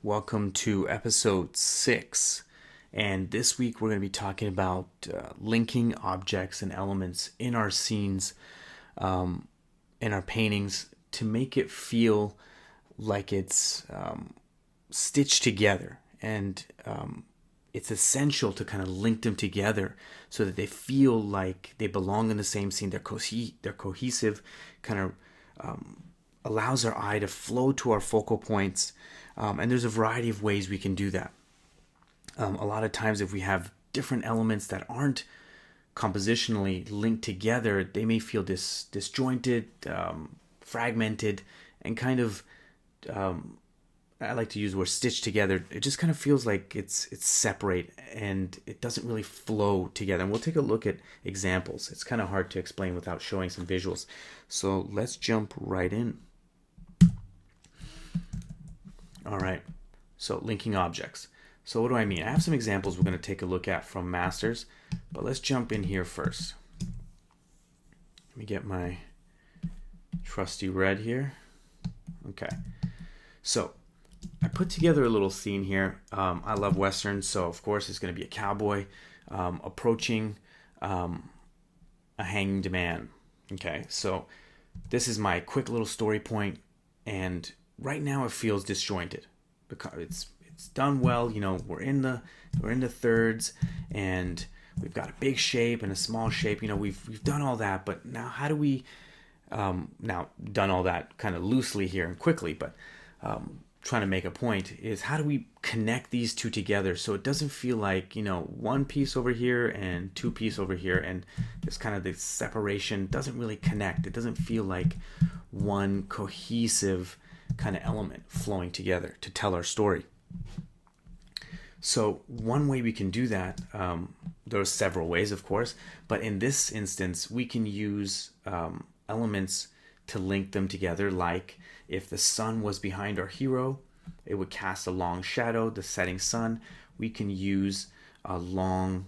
Welcome to episode 6. And this week we're going to be talking about linking objects and elements in our scenes, in our paintings, to make it feel like it's stitched together. And it's essential to kind of link them together so that they feel like they belong in the same scene. They're cohesive, kind of allows our eye to flow to our focal points. And there's a variety of ways we can do that. A lot of times, if we have different elements that aren't compositionally linked together, they may feel disjointed, fragmented, and kind of, I like to use the word stitched together. It just kind of feels like it's separate and it doesn't really flow together. And we'll take a look at examples. It's kind of hard to explain without showing some visuals. So let's jump right in. All right, so linking objects. So what do I mean? I have some examples we're going to take a look at from masters, but let's jump in here first. Let me get my trusty red here. Okay, so I put together a little scene here. I love westerns, so of course it's going to be a cowboy approaching a hanged man. Okay, so this is my quick little story point, and right now it feels disjointed because it's done well. You know, we're in the thirds, and we've got a big shape and a small shape. You know, we've done all that, but now how do we now done all that kind of loosely here and quickly, but trying to make a point is how do we connect these two together so it doesn't feel like, you know, one piece over here and two piece over here, and this kind of the separation doesn't really connect. It doesn't feel like one cohesive kind of element flowing together to tell our story. So one way we can do that, there are several ways, of course, but in this instance, we can use elements to link them together. Like if the sun was behind our hero, it would cast a long shadow, the setting sun. We can use a long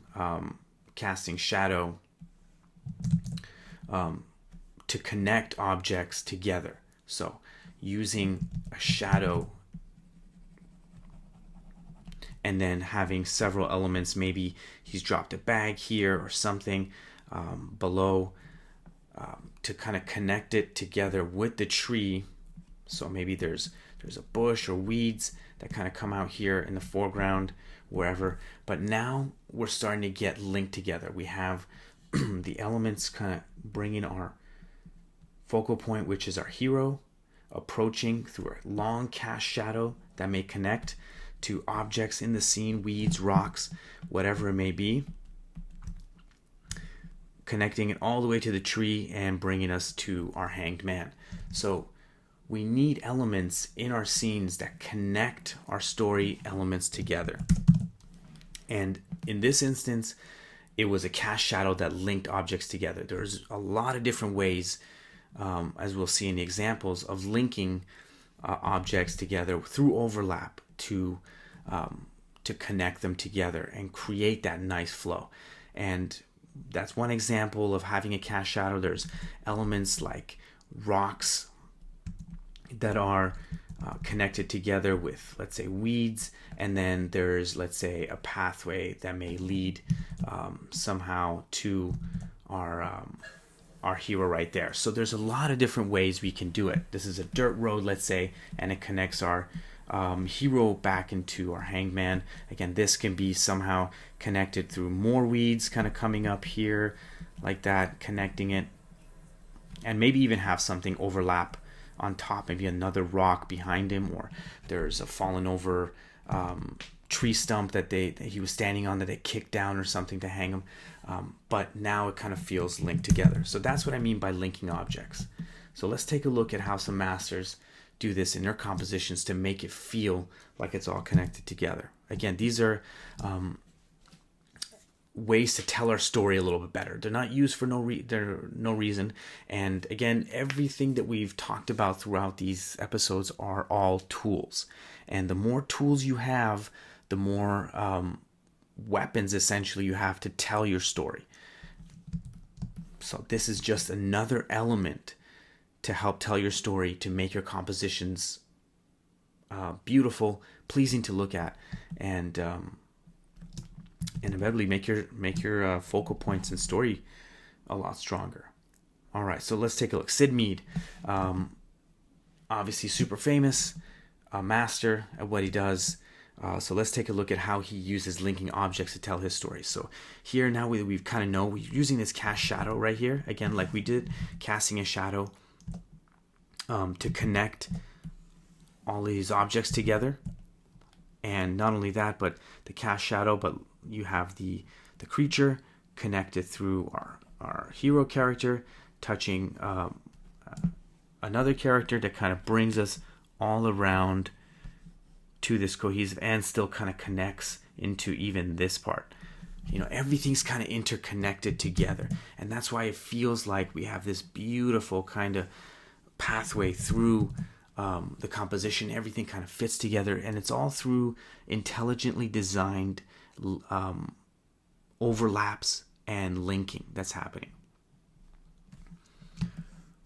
casting shadow to connect objects together. So using a shadow and then having several elements, maybe he's dropped a bag here or something below, to kind of connect it together with the tree. So maybe there's a bush or weeds that kind of come out here in the foreground, wherever. But now we're starting to get linked together. We have the elements kind of bringing our focal point, which is our hero, approaching through a long cast shadow that may connect to objects in the scene, weeds, rocks, whatever it may be, connecting it all the way to the tree and bringing us to our hanged man. So we need elements in our scenes that connect our story elements together. And in this instance, it was a cast shadow that linked objects together. There's a lot of different ways, as we'll see in the examples, of linking objects together through overlap to connect them together and create that nice flow. And that's one example of having a cast shadow. There's elements like rocks that are connected together with, let's say, weeds, and then there's, let's say, a pathway that may lead somehow to our hero right there. So there's a lot of different ways we can do it. This is a dirt road, let's say, and it connects our hero back into our hanged man. Again, this can be somehow connected through more weeds kind of coming up here like that, connecting it, and maybe even have something overlap on top, maybe another rock behind him, or there's a fallen over tree stump that he was standing on that they kicked down or something to hang him. But now it kind of feels linked together. So that's what I mean by linking objects. So let's take a look at how some masters do this in their compositions to make it feel like it's all connected together. Again, these are ways to tell our story a little bit better. They're not used for no reason. And again, everything that we've talked about throughout these episodes are all tools. And the more tools you have, the more weapons essentially you have to tell your story. So this is just another element to help tell your story, to make your compositions beautiful, pleasing to look at, and inevitably make your focal points and story a lot stronger. All right, so let's take a look. Syd Mead, obviously super famous, a master at what he does. So let's take a look at how he uses linking objects to tell his story. So here now we've kind of know we're using this cast shadow right here again, like we did, casting a shadow to connect all these objects together. And not only that, but the cast shadow, but you have the creature connected through our hero character touching another character that kind of brings us all around to this cohesive and still kind of connects into even this part. Everything's kind of interconnected together, and that's why it feels like we have this beautiful kind of pathway through the composition. Everything kind of fits together, and it's all through intelligently designed overlaps and linking that's happening.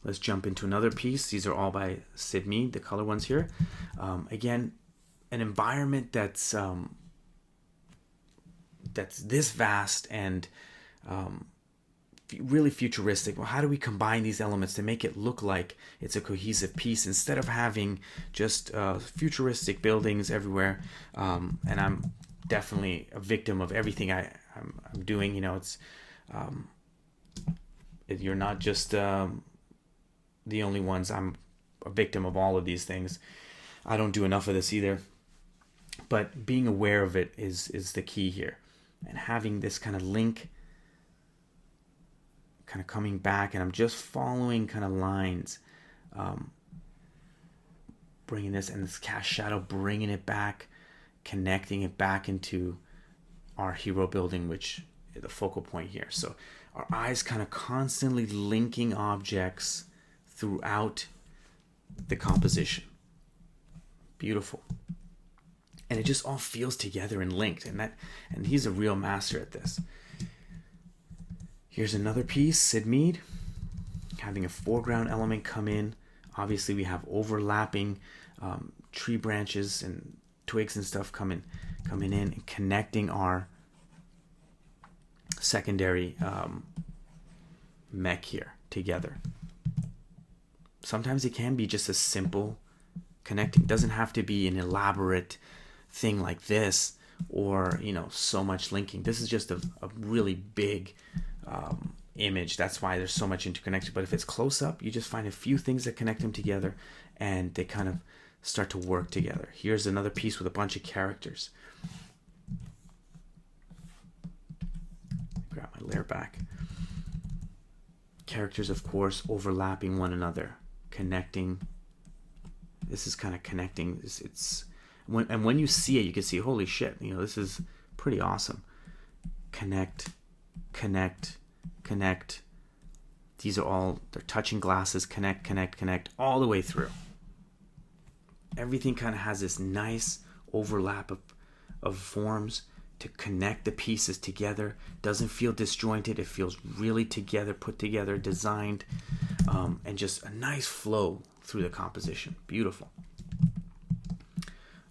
Let's jump into another piece. These are all by Syd Mead, the color ones here. Again, an environment that's this vast and really futuristic. Well, how do we combine these elements to make it look like it's a cohesive piece instead of having just futuristic buildings everywhere? And I'm definitely a victim of everything I'm doing. It's you're not just the only ones. I'm a victim of all of these things. I don't do enough of this either. But being aware of it is the key here. And having this kind of link kind of coming back, and I'm just following kind of lines, bringing this and this cast shadow, bringing it back, connecting it back into our hero building, which is the focal point here. So our eyes kind of constantly linking objects throughout the composition. Beautiful. And it just all feels together and linked, and he's a real master at this. Here's another piece, Syd Mead, having a foreground element come in. Obviously we have overlapping tree branches and twigs and stuff coming in and connecting our secondary mech here together. Sometimes it can be just a simple connecting. It doesn't have to be an elaborate thing like this, or so much linking. This is just a really big image. That's why there's so much interconnection. But if it's close up, you just find a few things that connect them together, and they kind of start to work together. Here's another piece with a bunch of characters. Grab my layer back. Characters, of course, overlapping one another, connecting. This is kind of connecting. It's when you see it, you can see, holy shit, this is pretty awesome. Connect. These are all, they're touching glasses, connect, all the way through. Everything kind of has this nice overlap of forms to connect the pieces together. Doesn't feel disjointed. It feels really together, put together, designed, and just a nice flow through the composition. Beautiful.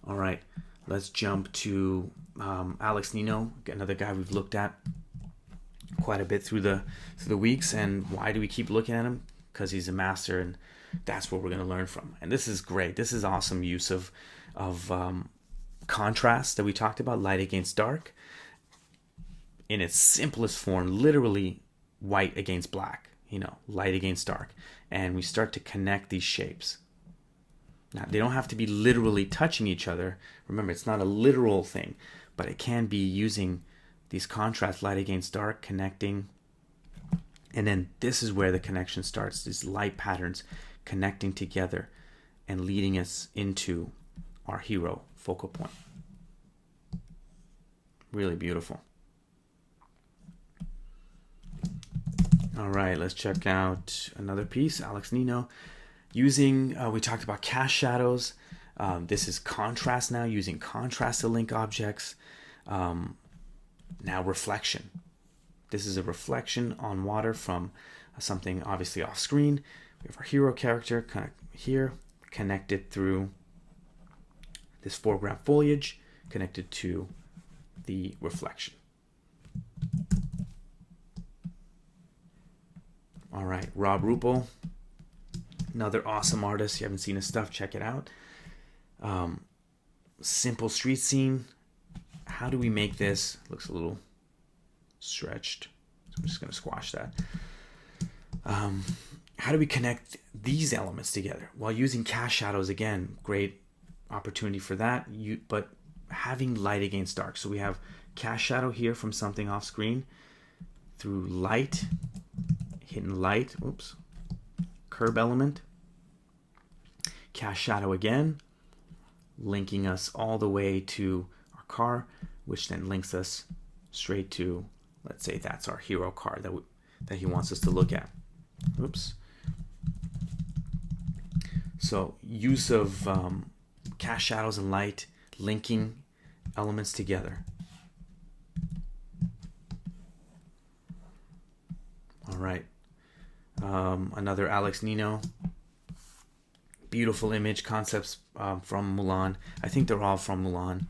All right, let's jump to Nino, another guy we've looked at quite a bit through the weeks. And why do we keep looking at him? Because he's a master, and that's what we're going to learn from. And this is great. This is awesome use of contrast that we talked about, light against dark, in its simplest form, literally white against black, light against dark. And we start to connect these shapes. Now, they don't have to be literally touching each other. Remember, it's not a literal thing, but it can be using these contrast, light against dark, connecting. And then this is where the connection starts, these light patterns connecting together and leading us into our hero focal point. Really beautiful. All right, let's check out another piece, Nino. Using, we talked about cast shadows. This is contrast now, using contrast to link objects. Now reflection. This is a reflection on water from something obviously off screen. We have our hero character kind of here, connected through this foreground foliage connected to the reflection. All right, Rob Rupel, another awesome artist. You haven't seen his stuff, check it out. Simple street scene. How do we make this? Looks a little stretched, so I'm just going to squash that. How do we connect these elements together? Well, using cast shadows, again, great opportunity for that. But having light against dark. So we have cast shadow here from something off screen through light, hidden light, oops, curb element, cast shadow again, linking us all the way to our car, which then links us straight to, let's say that's our hero car that he wants us to look at. Oops. So use of cast shadows and light, linking elements together. All right. Another Alex Nino. Beautiful image, concepts from Mulan. I think they're all from Mulan.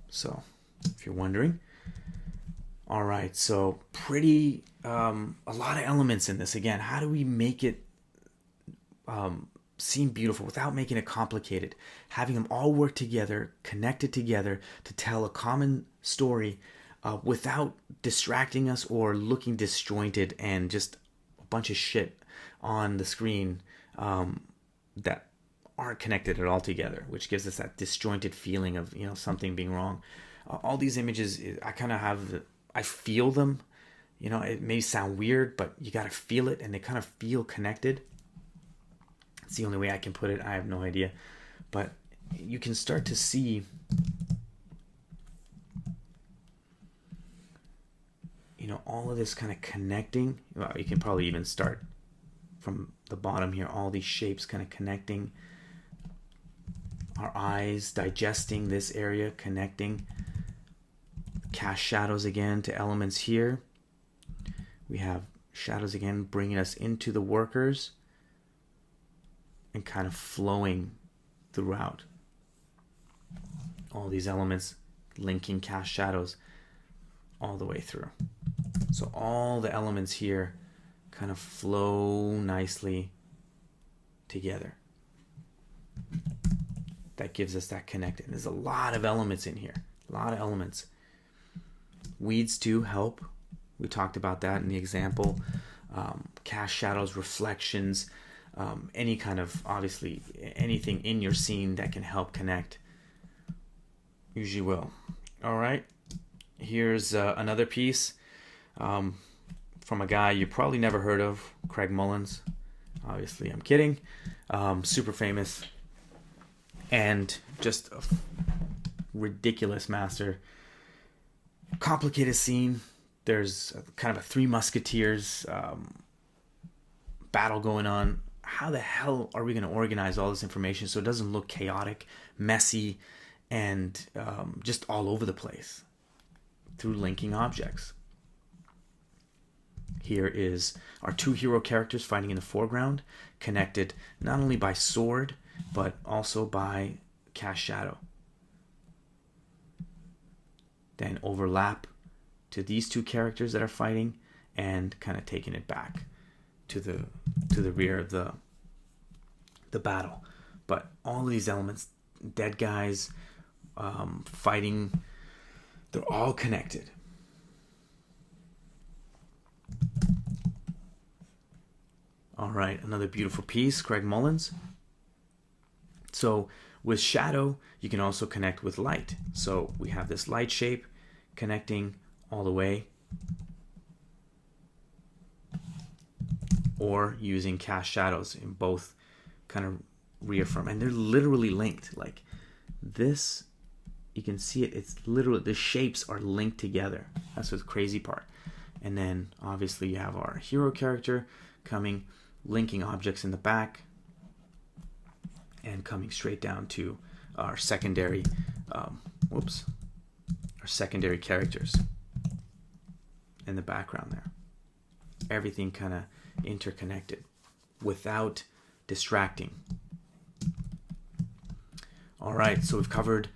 So if you're wondering. All right, so pretty, a lot of elements in this. Again, how do we make it seem beautiful without making it complicated? Having them all work together, connected together to tell a common story without distracting us or looking disjointed and just a bunch of shit on the screen that aren't connected at all together, which gives us that disjointed feeling of, you know, something being wrong. All these images, I kind of have, I feel them. You know, it may sound weird, but you got to feel it, and they kind of feel connected. It's the only way I can put it. I have no idea. But you can start to see, you know, all of this kind of connecting. Well, you can probably even start from the bottom here, all these shapes kind of connecting. Our eyes digesting this area, connecting. Cast shadows again to elements here. We have shadows again bringing us into the workers and kind of flowing throughout. All these elements linking cast shadows all the way through. So all the elements here kind of flow nicely together. That gives us that connected. There's a lot of elements in here. A lot of elements. Weeds do help. We talked about that in the example. Cast shadows, reflections, any kind of, obviously, anything in your scene that can help connect usually will. All right. Here's another piece from a guy you probably never heard of, Craig Mullins. Obviously, I'm kidding. Super famous and just a ridiculous master. Complicated scene. There's kind of a Three Musketeers battle going on. How the hell are we going to organize all this information so it doesn't look chaotic, messy, and just all over the place through linking objects? Here is our two hero characters fighting in the foreground, connected not only by sword, but also by cast shadow. Then overlap to these two characters that are fighting and kind of taking it back to the rear of the battle. But all of these elements, dead guys, fighting, they're all connected. All right, another beautiful piece, Craig Mullins. So with shadow, you can also connect with light. So we have this light shape connecting all the way, or using cast shadows in both kind of reaffirm, and they're literally linked. Like this, you can see it, it's literally, the shapes are linked together. That's the crazy part. And then obviously you have our hero character coming, linking objects in the back, and coming straight down to our secondary our secondary characters in the background there. Everything kind of interconnected without distracting. All right, so we've covered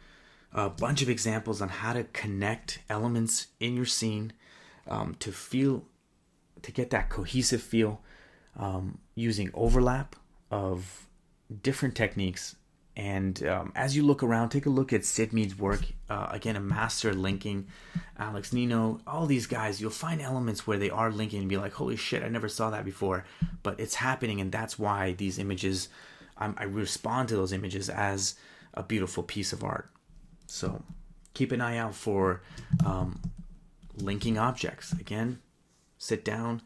a bunch of examples on how to connect elements in your scene to get that cohesive feel, using overlap of different techniques. And as you look around, take a look at Syd Mead's work. Again, a master linking, Alex, Nino, all these guys. You'll find elements where they are linking and be like, holy shit, I never saw that before. But it's happening, and that's why these images, I respond to those images as a beautiful piece of art. So keep an eye out for linking objects. Again, sit down,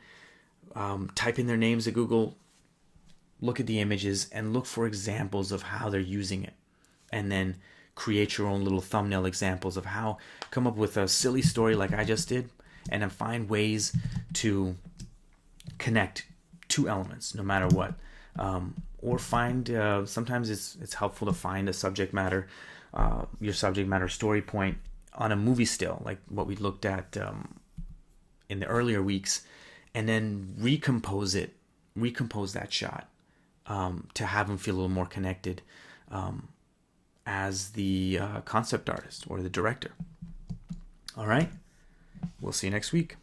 type in their names at Google, look at the images, and look for examples of how they're using it. And then create your own little thumbnail examples of how, come up with a silly story like I just did, and then find ways to connect two elements, no matter what. Or find, sometimes it's helpful to find a subject matter, your subject matter story point on a movie still, like what we looked at in the earlier weeks, and then recompose that shot to have them feel a little more connected as the concept artist or the director. All right, we'll see you next week.